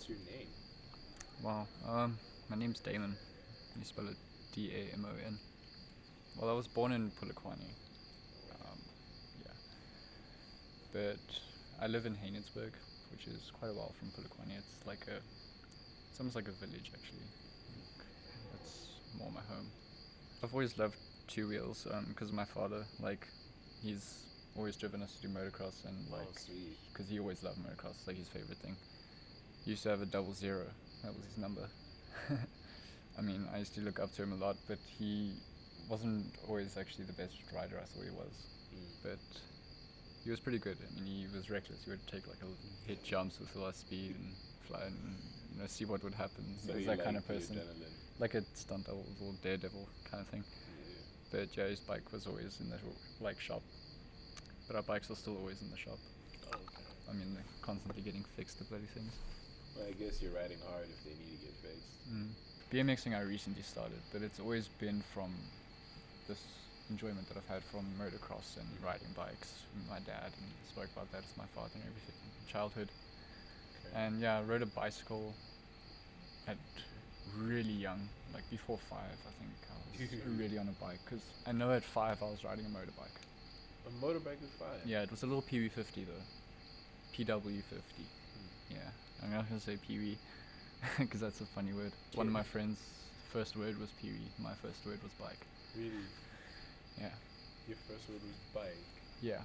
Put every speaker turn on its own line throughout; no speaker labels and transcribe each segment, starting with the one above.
what's your name?
Wow. My name's Damon. You spell it Damon. Well, I was born in Polokwane. Um, yeah. But I live in Heinedsburg, which is quite a while from Polokwane. It's almost like a village actually. It's more my home. I've always loved two wheels because of my father. Like, he's always driven us to do motocross and
Oh, sweet.
because he always loved motocross. It's like his favorite thing. He used to have a 00. That was his number. I mean, I used to look up to him a lot, but he wasn't always actually the best rider I thought he was. But he was pretty good. I mean, he was reckless. He would take like hit jumps with a lot of speed and fly and see what would happen.
So
He was that kind of person, like a stunt double or daredevil kind of thing.
Yeah.
But yeah, his bike was always in the shop. But our bikes are still always in the shop.
Oh, okay.
I mean, they're constantly getting fixed, the bloody things.
Well, I guess you're riding hard if they need to get fixed.
BMXing I recently started, but it's always been from this enjoyment that I've had from motocross and riding bikes. My dad and spoke about that as my father and everything. Childhood.
Okay.
And yeah, I rode a bicycle at really young, like before 5, I think I was really on a bike. Because I know at 5 I was riding a motorbike.
A motorbike is fine.
Yeah, it was a little PW50 though. PW50. Yeah, I'm not gonna say Pee-wee because that's a funny word. One of my friends' first word was Pee-wee. My first word was bike.
Really?
Yeah.
Your first word was bike?
Yeah.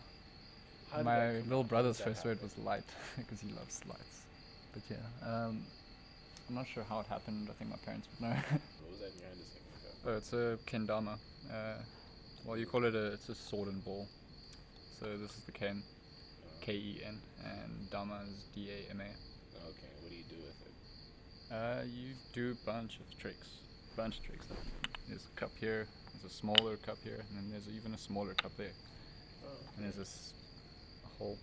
How did
My
that come
little
up?
brother's
How did
first
that
word was light because he loves lights. But yeah, I'm not sure how it happened. I think my parents would know.
What was that in your hand a second ago?
Oh, it's a kendama. Well, you call it it's a sword and ball. So this is the ken, Ken, and dama is Dama.
Okay, what do you do with it?
You do a bunch of tricks. There's a cup here, there's a smaller cup here, and then there's even a smaller cup there.
Oh,
And there's a hole.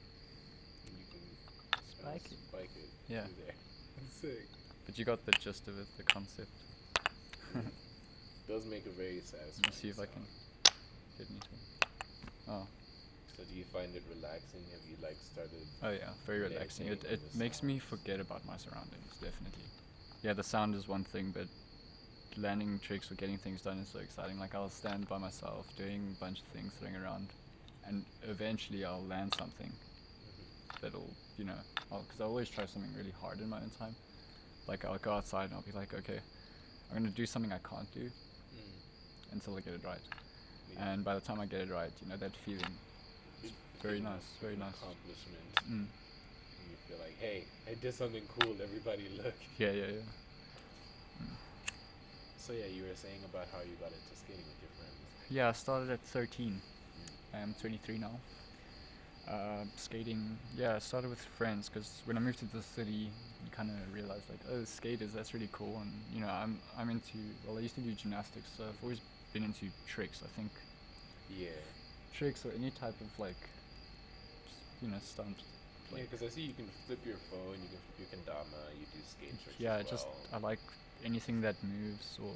and you can
Spike it.
spike it
Yeah.
through there. That's sick.
But you got the gist of it, the concept.
Does make a very satisfying
Let me see if I can
sound.
get anything. Oh.
So do you find it relaxing? Have you started?
Oh yeah, very relaxing. It
meditating on the
makes me
sounds?
forget about my surroundings, definitely. Yeah, the sound is one thing, but landing tricks or getting things done is so exciting. Like, I'll stand by myself doing a bunch of things, throwing around, and eventually I'll land something that'll, because I always try something really hard in my own time. Like, I'll go outside and I'll be like, okay, I'm gonna do something I can't do until I get it right.
Yeah.
And by the time I get it right, that feeling,
It-
very
you know,
nice, very nice.
accomplishment.
Mm.
And you feel like, hey, I did something cool. Everybody look.
Yeah.
So yeah, you were saying about how you got into skating with your friends.
Yeah, I started at 13. I am 23 now. Skating, I started with friends because when I moved to the city, you kind of realize like, oh, skaters, that's really cool. And I'm into, well, I used to do gymnastics, so I've always been into tricks. I think
Yeah.
tricks or any type of stunt.
Yeah, because I see you can flip your phone, you can flip your kendama, you do skate tricks
Yeah,
as
I
well.
like anything that moves or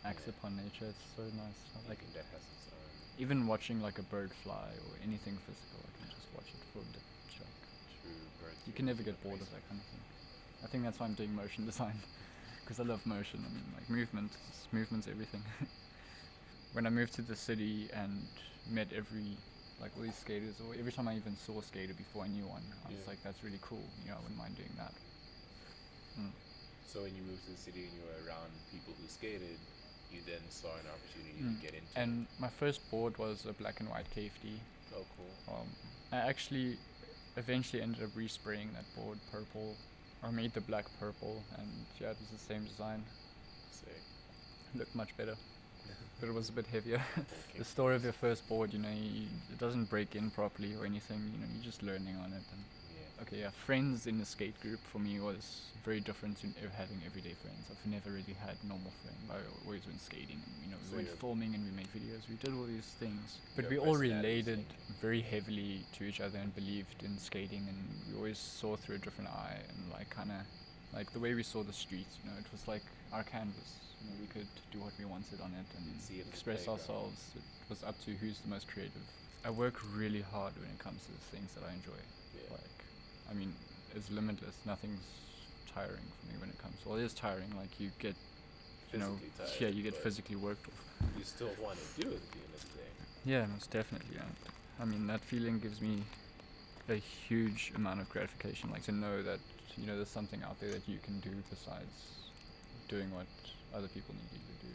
acts upon nature. It's so nice. I like
Anything that has its own.
even watching like a bird fly or anything physical. I can just watch it for a bit.
True birds.
You can never get bored of that kind of thing. I think that's why I'm doing motion design, because I love motion. I mean, like movement's everything. When I moved to the city and met all these skaters, or every time I even saw a skater before I knew one, I was
Yeah.
like, that's really cool. I wouldn't mind doing that.
So when you moved to the city and you were around people who skated, you then saw an opportunity to get into
And my first board was a black and white KFD.
it. Oh, cool.
I actually eventually ended up respraying that board purple. I made the black purple, and yeah, it was the same design.
Sick.
It looked much better, but it was a bit heavier.
Okay.
The story of your first board, it doesn't break in properly or anything. You're just learning on it. And
Yeah.
okay, yeah, friends in the skate group for me was very different to having everyday friends. I've never really had normal friends. I always went skating, and
So
we went
your-
filming, and we made videos. We did all these things, but
Your
we all
personalities
related
synced.
very heavily to each other and believed in skating, and we always saw through a different eye, and like the way we saw the streets. It was like our canvas. We could do what we wanted on it and
You'd see it as a
express
playground.
ourselves. It was up to who's the most creative. I work really hard when it comes to the things that I enjoy.
Yeah.
I mean, it's limitless. Nothing's tiring for me when it comes. Well, it is tiring. Like you get,
Physically tired.
yeah, you get
but
physically worked off.
You still want to do it at the end of the day.
Yeah, most definitely. And I mean, that feeling gives me a huge amount of gratification. Like to know that there's something out there that you can do besides doing what other people need you to do.